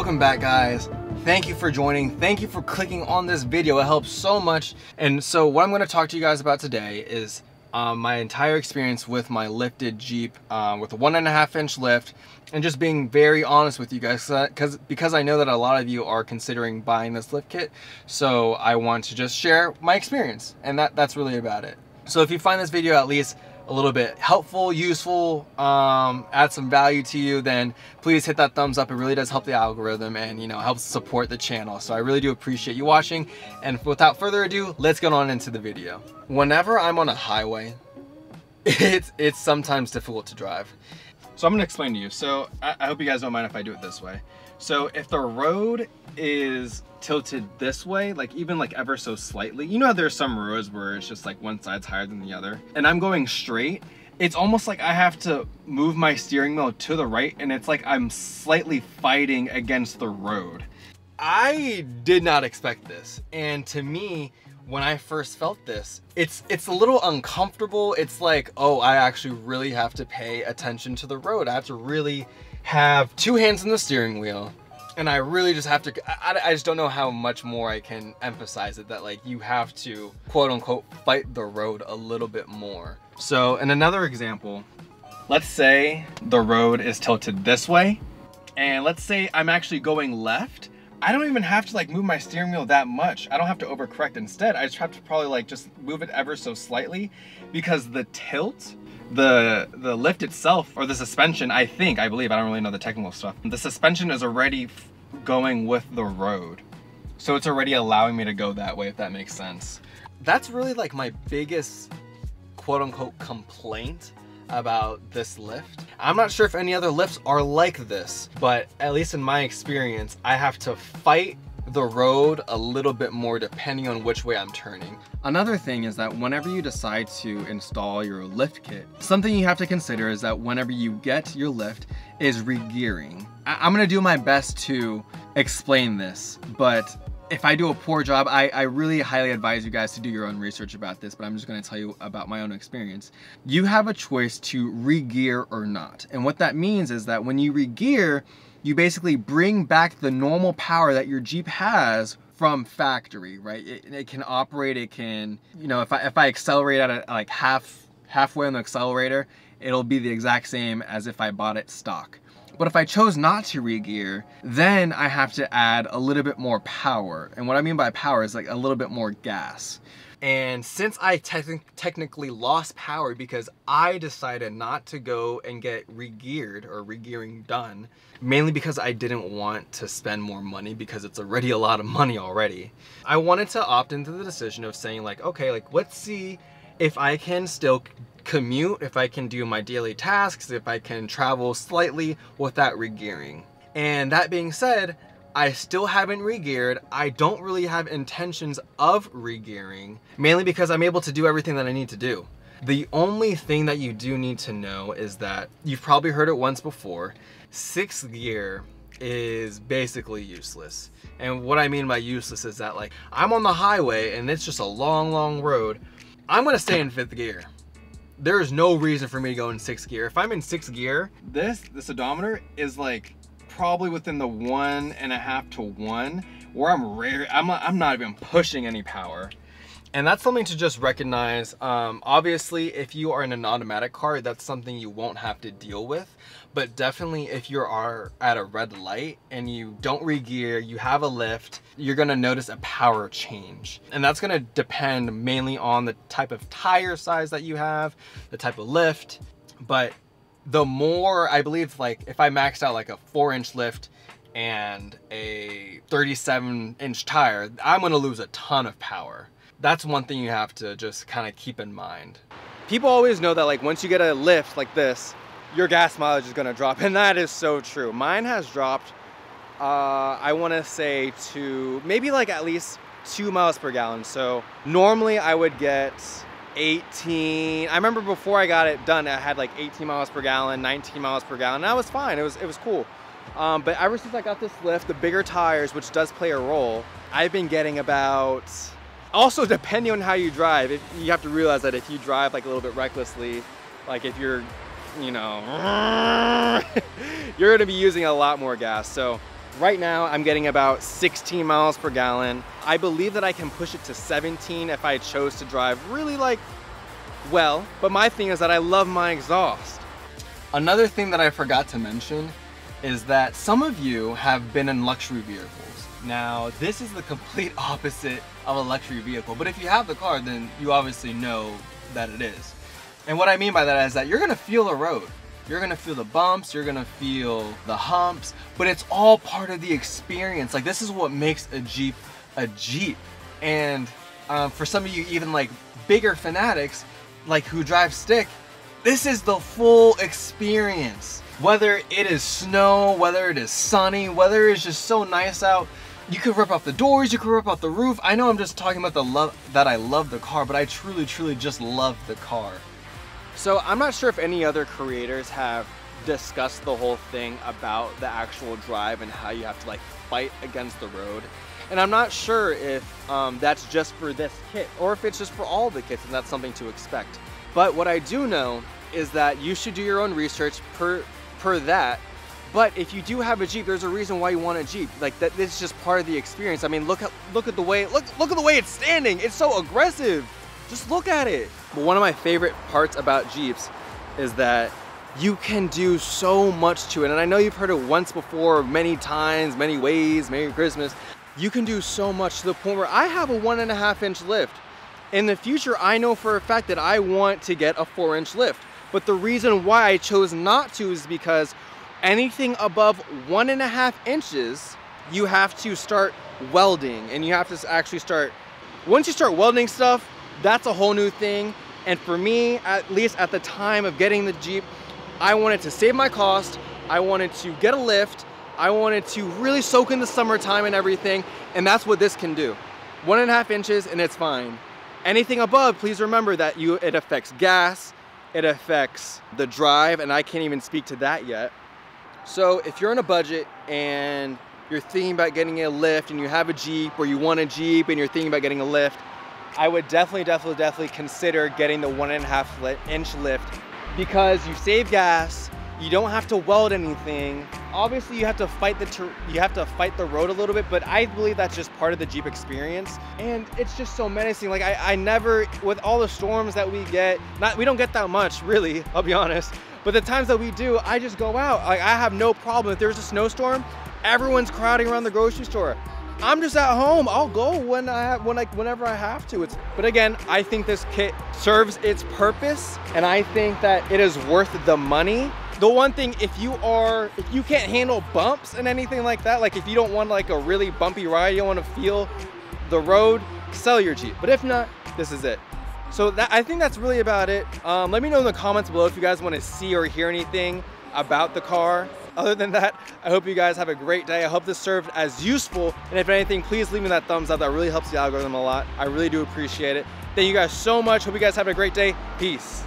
Welcome back, guys. Thank you for joining. Thank you for clicking on this video. It helps so much. And so what I'm going to talk to you guys about today is my entire experience with my lifted Jeep with a 1.5-inch lift, and just being very honest with you guys because I know that a lot of you are considering buying this lift kit. So I want to just share my experience, and that's really about it. So if you find this video at least a little bit helpful, useful, add some value to you, then please hit that thumbs up. It really does help the algorithm and, you know, helps support the channel. So I really do appreciate you watching. And without further ado, let's get on into the video. Whenever I'm on a highway, it's sometimes difficult to drive. So I'm gonna explain to you. So I hope you guys don't mind if I do it this way. So if the road is tilted this way, like even like ever so slightly, you know, there's some roads where it's just like one side's higher than the other, and I'm going straight, it's almost like I have to move my steering wheel to the right, and it's like I'm slightly fighting against the road. I did not expect this, and to me, when I first felt this, it's a little uncomfortable. It's like, oh, I actually really have to pay attention to the road. I have to really have two hands on the steering wheel, and I really just have to, I just don't know how much more I can emphasize it, that like you have to quote unquote fight the road a little bit more. So in another example, let's say the road is tilted this way, and let's say I'm actually going left. I don't even have to like move my steering wheel that much. I don't have to overcorrect. Instead, I just have to probably like just move it ever so slightly, because the tilt, the lift itself, or the suspension, I believe, I don't really know the technical stuff, the suspension is already going with the road. So it's already allowing me to go that way, if that makes sense. That's really like my biggest quote unquote complaint about this lift. I'm not sure if any other lifts are like this, but at least in my experience, I have to fight the road a little bit more depending on which way I'm turning. Another thing is that whenever you decide to install your lift kit, something you have to consider is that whenever you get your lift is regearing. I'm gonna do my best to explain this, but if I do a poor job, I really highly advise you guys to do your own research about this, but I'm just gonna tell you about my own experience. You have a choice to regear or not. And what that means is that when you regear, you basically bring back the normal power that your Jeep has from factory, right? It can operate, it can, you know, if I accelerate at a, like halfway on the accelerator, it'll be the exact same as if I bought it stock. But if I chose not to regear, then I have to add a little bit more power. And what I mean by power is like a little bit more gas. And since I technically lost power because I decided not to go and get regeared or regearing done, mainly because I didn't want to spend more money because it's already a lot of money already, I wanted to opt into the decision of saying like, okay, like let's see if I can still commute, if I can do my daily tasks, if I can travel slightly without regearing. And that being said, I still haven't regeared. I don't really have intentions of regearing, mainly because I'm able to do everything that I need to do. The only thing that you do need to know is that, you've probably heard it once before, 6th gear is basically useless. And what I mean by useless is that like, I'm on the highway and it's just a long road. I'm gonna stay in 5th gear. There is no reason for me to go in 6th gear. If I'm in 6th gear, this odometer is like probably within the 1.5 to 1, where I'm not even pushing any power. And that's something to just recognize. Obviously, if you are in an automatic car, that's something you won't have to deal with. But definitely if you are at a red light and you don't regear, you have a lift, you're gonna notice a power change. And that's gonna depend mainly on the type of tire size that you have, the type of lift. But the more, I believe, like if I maxed out like a 4-inch lift and a 37-inch tire, I'm gonna lose a ton of power. That's one thing you have to just kind of keep in mind. People always know that like once you get a lift like this, your gas mileage is gonna drop, and that is so true. Mine has dropped, I wanna say to maybe like at least 2 miles per gallon. So normally I would get 18. I remember before I got it done, I had like 18 miles per gallon, 19 miles per gallon, and that was fine. It was cool. But ever since I got this lift, the bigger tires, which does play a role, I've been getting about, also depending on how you drive, you have to realize that if you drive like a little bit recklessly, like if you're, you know, you're gonna be using a lot more gas. So Right now, I'm getting about 16 miles per gallon. I believe that I can push it to 17 if I chose to drive really well, but my thing is that I love my exhaust. Another thing that I forgot to mention is that some of you have been in luxury vehicles. Now, this is the complete opposite of a luxury vehicle, but if you have the car, then you obviously know that it is. And what I mean by that is that you're gonna feel the road. You're gonna feel the bumps, you're gonna feel the humps, but it's all part of the experience. Like, this is what makes a Jeep a Jeep. And for some of you even like bigger fanatics, like who drive stick, this is the full experience. Whether it is snow, whether it is sunny, whether it's just so nice out, you could rip off the doors, you could rip off the roof. I know I'm just talking about the love that I love the car, but I truly just love the car. So I'm not sure if any other creators have discussed the whole thing about the actual drive and how you have to like fight against the road. And I'm not sure if that's just for this kit or if it's just for all the kits and that's something to expect. But what I do know is that you should do your own research per that. But if you do have a Jeep, there's a reason why you want a Jeep. Like that, it's just part of the experience. I mean, look at the way it's standing. It's so aggressive. Just look at it. But one of my favorite parts about Jeeps is that you can do so much to it. And I know you've heard it once before, many times, many ways, Merry Christmas. You can do so much to the point where I have a 1.5-inch lift. In the future, I know for a fact that I want to get a 4-inch lift. But the reason why I chose not to is because anything above 1.5 inches, you have to start welding, and you have to actually start, once you start welding stuff, that's a whole new thing. And for me, at least at the time of getting the Jeep, I wanted to save my cost, I wanted to get a lift, I wanted to really soak in the summertime and everything, and that's what this can do. 1.5 inches and it's fine. Anything above, please remember that it affects gas, it affects the drive, and I can't even speak to that yet. So if you're on a budget and you're thinking about getting a lift and you have a Jeep, or you want a Jeep and you're thinking about getting a lift, I would definitely consider getting the 1.5-inch lift, because you save gas, you don't have to weld anything. Obviously you have to fight the road a little bit, but I believe that's just part of the Jeep experience. And it's just so menacing. Like I never, with all the storms that we get, we don't get that much really, I'll be honest, but the times that we do, I just go out. Like I have no problem. If there's a snowstorm, everyone's crowding around the grocery store. I'm just at home. I'll go whenever I have to. But again, I think this kit serves its purpose, and I think that it is worth the money. The one thing, if you can't handle bumps and anything like that, like if you don't want like a really bumpy ride, you don't want to feel the road, sell your Jeep. But if not, this is it. So I think that's really about it. Let me know in the comments below if you guys want to see or hear anything about the car. Other than that, I hope you guys have a great day. I hope this served as useful. And if anything, please leave me that thumbs up. That really helps the algorithm a lot. I really do appreciate it. Thank you guys so much. Hope you guys have a great day. Peace.